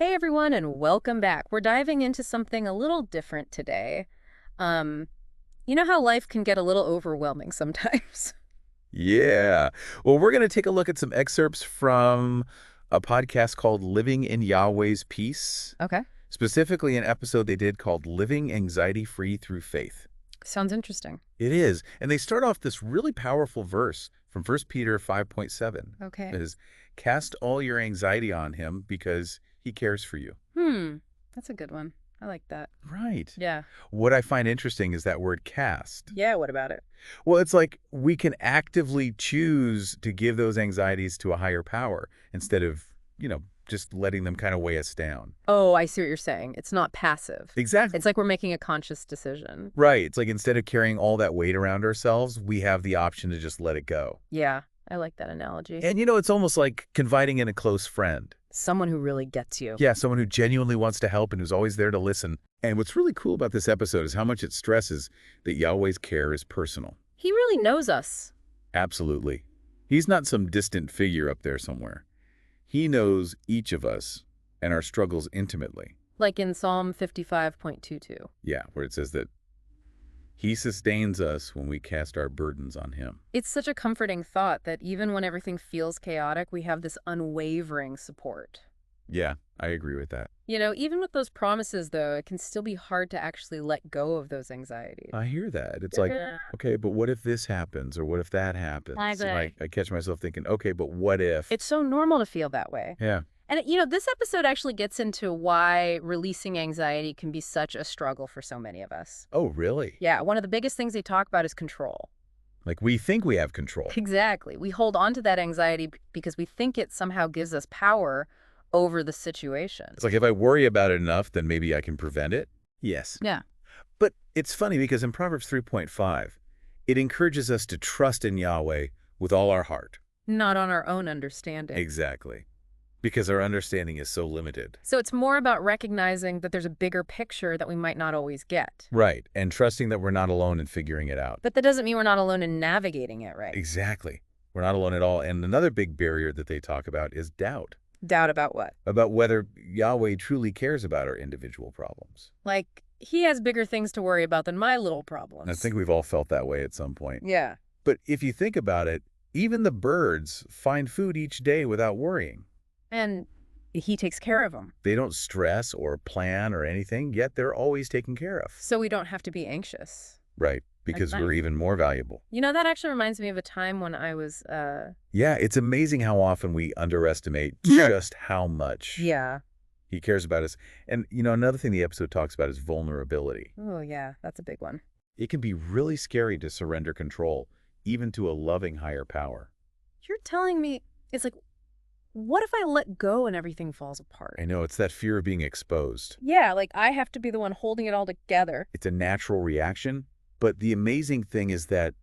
Hey everyone, and welcome back. We're diving into something a little different today. Um, you know how life can get a little overwhelming sometimes. Yeah. Well, we're going to take a look at some excerpts from a podcast called Living in Yahweh's Peace, Okay. specifically an episode they did called Living Anxiety Free Through Faith. Sounds interesting. It is. And they start off this really powerful verse from 1 Peter 5.7. Okay. It is, cast all your anxiety on him because he cares for you. Hmm. That's a good one. I like that. Right. Yeah. What I find interesting is that word cast. Yeah, what about it? Well, it's like we can actively choose to give those anxieties to a higher power instead of, just letting them kind of weigh us down. Oh, I see what you're saying. It's not passive. Exactly. It's like we're making a conscious decision. Right. It's like instead of carrying all that weight around ourselves, we have the option to just let it go. Yeah, I like that analogy. And, it's almost like confiding in a close friend. Someone who really gets you. Yeah, someone who genuinely wants to help and who's always there to listen. And what's really cool about this episode is how much it stresses that Yahweh's care is personal. He really knows us. Absolutely. He's not some distant figure up there somewhere. He knows each of us and our struggles intimately. Like in Psalm 55.22. Yeah, where it says that he sustains us when we cast our burdens on him. It's such a comforting thought that even when everything feels chaotic, we have this unwavering support. Yeah, I agree with that. Even with those promises, though, it can still be hard to actually let go of those anxieties. I hear that. It's like, okay, but what if this happens or what if that happens? Exactly. I catch myself thinking, okay, but what if? It's so normal to feel that way. Yeah. And, this episode actually gets into why releasing anxiety can be such a struggle for so many of us. Oh, really? Yeah, one of the biggest things they talk about is control. Like we think we have control. Exactly. We hold on to that anxiety because we think it somehow gives us power over the situation. It's like if I worry about it enough, then maybe I can prevent it. Yes. Yeah. But it's funny because in Proverbs 3.5, it encourages us to trust in Yahweh with all our heart. Not on our own understanding. Exactly. Because our understanding is so limited. So it's more about recognizing that there's a bigger picture that we might not always get. Right. And trusting that we're not alone in figuring it out. But that doesn't mean we're not alone in navigating it, right? Exactly. We're not alone at all. And another big barrier that they talk about is doubt. Doubt about what? About whether Yahweh truly cares about our individual problems. Like, he has bigger things to worry about than my little problems. I think we've all felt that way at some point. Yeah. But if you think about it, even the birds find food each day without worrying. And he takes care of them. They don't stress or plan or anything, yet they're always taken care of. So we don't have to be anxious. Right, because we're even more valuable. That actually reminds me of a time when I was, Yeah, it's amazing how often we underestimate just how much Yeah. he cares about us. And, another thing the episode talks about is vulnerability. Oh, yeah, that's a big one. It can be really scary to surrender control, even to a loving higher power. You're telling me, it's like, what if I let go and everything falls apart? I know, it's that fear of being exposed. Yeah, like I have to be the one holding it all together. It's a natural reaction, but the amazing thing is that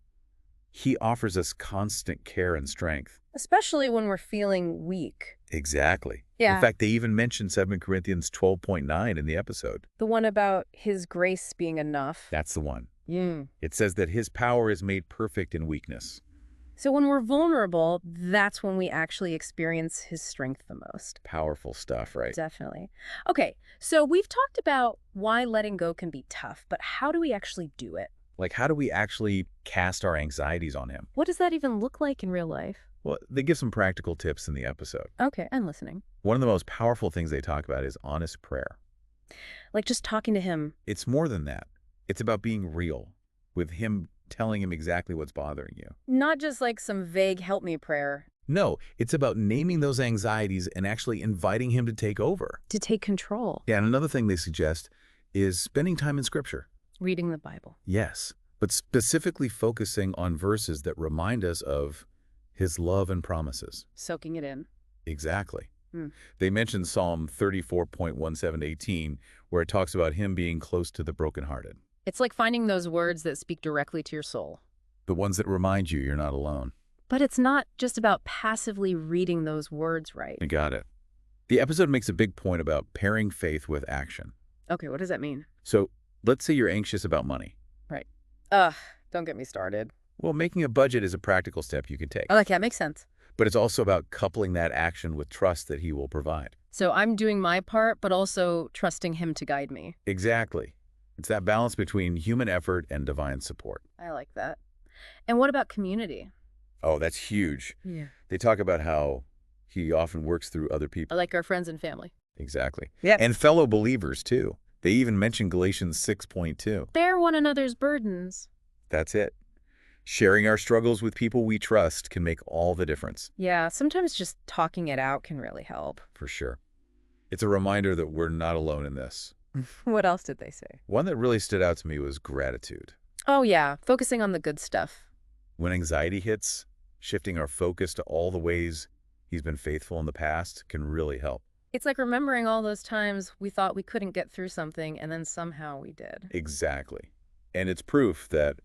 he offers us constant care and strength. Especially when we're feeling weak. Exactly. Yeah. In fact, they even mention 7 Corinthians 12.9 in the episode. The one about his grace being enough. That's the one. Mm. It says that his power is made perfect in weakness. So when we're vulnerable, that's when we actually experience his strength the most. Powerful stuff, right? Definitely. Okay, so we've talked about why letting go can be tough, but how do we actually do it? Like, how do we actually cast our anxieties on him? What does that even look like in real life? Well, they give some practical tips in the episode. Okay, I'm listening. One of the most powerful things they talk about is honest prayer. Like just talking to him. It's more than that. It's about being real with him, telling him exactly what's bothering you. Not just like some vague help me prayer. No, it's about naming those anxieties and actually inviting him to take over. To take control. Yeah, and another thing they suggest is spending time in Scripture. Reading the Bible. Yes, but specifically focusing on verses that remind us of his love and promises. Soaking it in. Exactly. Hmm. They mention Psalm 34.1718, where it talks about him being close to the brokenhearted. It's like finding those words that speak directly to your soul. The ones that remind you you're not alone. But it's not just about passively reading those words right. You got it. The episode makes a big point about pairing faith with action. Okay, what does that mean? So let's say you're anxious about money. Right. Don't get me started. Well, making a budget is a practical step you can take. Oh, like, yeah, makes sense. But it's also about coupling that action with trust that he will provide. So I'm doing my part, but also trusting him to guide me. Exactly. It's that balance between human effort and divine support. I like that. And what about community? Oh, that's huge. Yeah. They talk about how he often works through other I people. like our friends and family. Exactly. Yep. And fellow believers, too. They even mention Galatians 6.2. Bear one another's burdens. That's it. Sharing our struggles with people we trust can make all the difference, Yeah, sometimes just talking it out can really help. for sure. It's a reminder that we're not alone in this. What else did they say? One that really stood out to me was gratitude. Oh, yeah, focusing on the good stuff. When anxiety hits, shifting our focus to all the ways he's been faithful in the past can really help. It's like remembering all those times we thought we couldn't get through something, and then somehow we did. Exactly. And it's proof that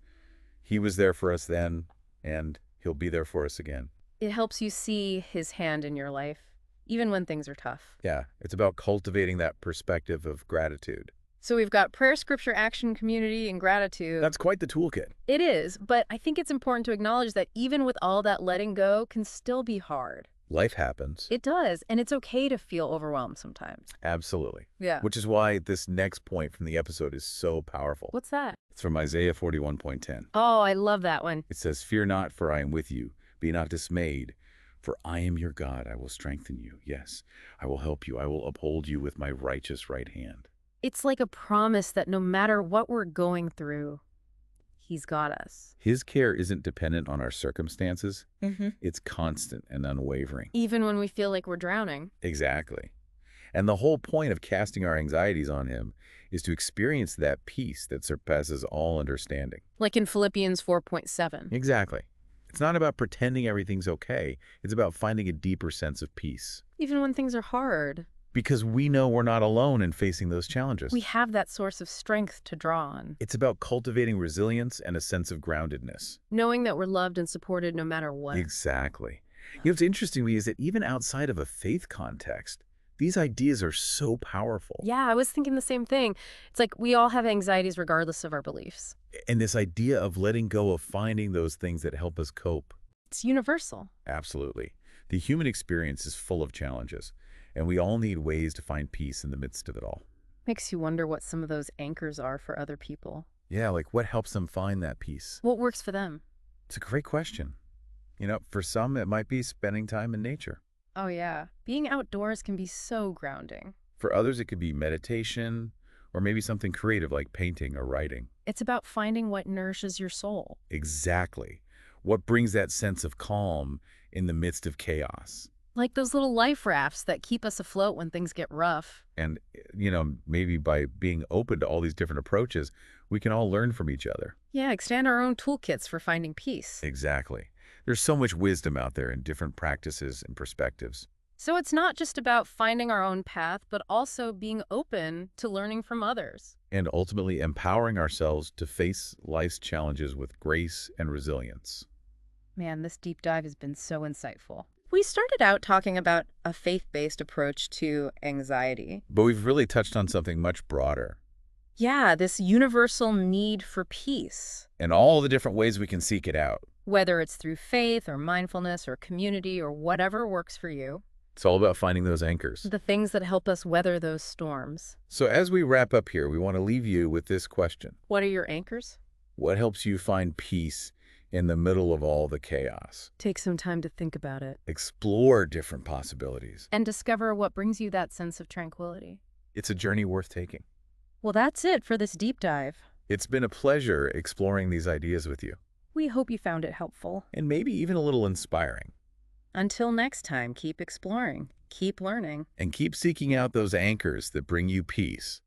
he was there for us then, and he'll be there for us again. It helps you see his hand in your life, even when things are tough. Yeah, it's about cultivating that perspective of gratitude. So we've got prayer, scripture, action, community, and gratitude. That's quite the toolkit. It is, but I think it's important to acknowledge that even with all that letting go can still be hard. Life happens. It does, and it's okay to feel overwhelmed sometimes. Absolutely. Yeah. Which is why this next point from the episode is so powerful. What's that? It's from Isaiah 41:10. Oh, I love that one. It says, "Fear not, for I am with you. Be not dismayed, for I am your God. I will strengthen you. Yes, I will help you. I will uphold you with my righteous right hand." It's like a promise that no matter what we're going through, he's got us. His care isn't dependent on our circumstances. Mm-hmm. It's constant and unwavering. Even when we feel like we're drowning. Exactly. And the whole point of casting our anxieties on him is to experience that peace that surpasses all understanding. Like in Philippians 4.7. Exactly. It's not about pretending everything's okay. It's about finding a deeper sense of peace. Even when things are hard, Because we know we're not alone in facing those challenges. we have that source of strength to draw on. It's about cultivating resilience and a sense of groundedness. Knowing that we're loved and supported no matter what. Exactly. You know, what's interesting to me is that even outside of a faith context, these ideas are so powerful. Yeah, I was thinking the same thing. It's like we all have anxieties regardless of our beliefs. And this idea of letting go of finding those things that help us cope. It's universal. Absolutely. The human experience is full of challenges, and we all need ways to find peace in the midst of it all. Makes you wonder what some of those anchors are for other people. Yeah, like what helps them find that peace? What works for them? It's a great question. You know, for some, it might be spending time in nature. Oh, yeah. Being outdoors can be so grounding. For others, it could be meditation, or maybe something creative like painting or writing. It's about finding what nourishes your soul. Exactly. What brings that sense of calm in the midst of chaos? Like those little life rafts that keep us afloat when things get rough. And, you know, maybe by being open to all these different approaches, we can all learn from each other. Yeah, expand our own toolkits for finding peace. Exactly. There's so much wisdom out there in different practices and perspectives. So it's not just about finding our own path, but also being open to learning from others. And ultimately empowering ourselves to face life's challenges with grace and resilience. Man, this deep dive has been so insightful. We started out talking about a faith-based approach to anxiety. But we've really touched on something much broader, Yeah, this universal need for peace. and all the different ways we can seek it out. Whether it's through faith or mindfulness or community or whatever works for you. It's all about finding those anchors. The things that help us weather those storms. So as we wrap up here, we want to leave you with this question. What are your anchors? What helps you find peace in the middle of all the chaos? Take some time to think about it. Explore different possibilities. And discover what brings you that sense of tranquility. It's a journey worth taking. Well, that's it for this deep dive. It's been a pleasure exploring these ideas with you, We hope you found it helpful. and maybe even a little inspiring. Until next time, keep exploring, keep learning. And keep seeking out those anchors that bring you peace,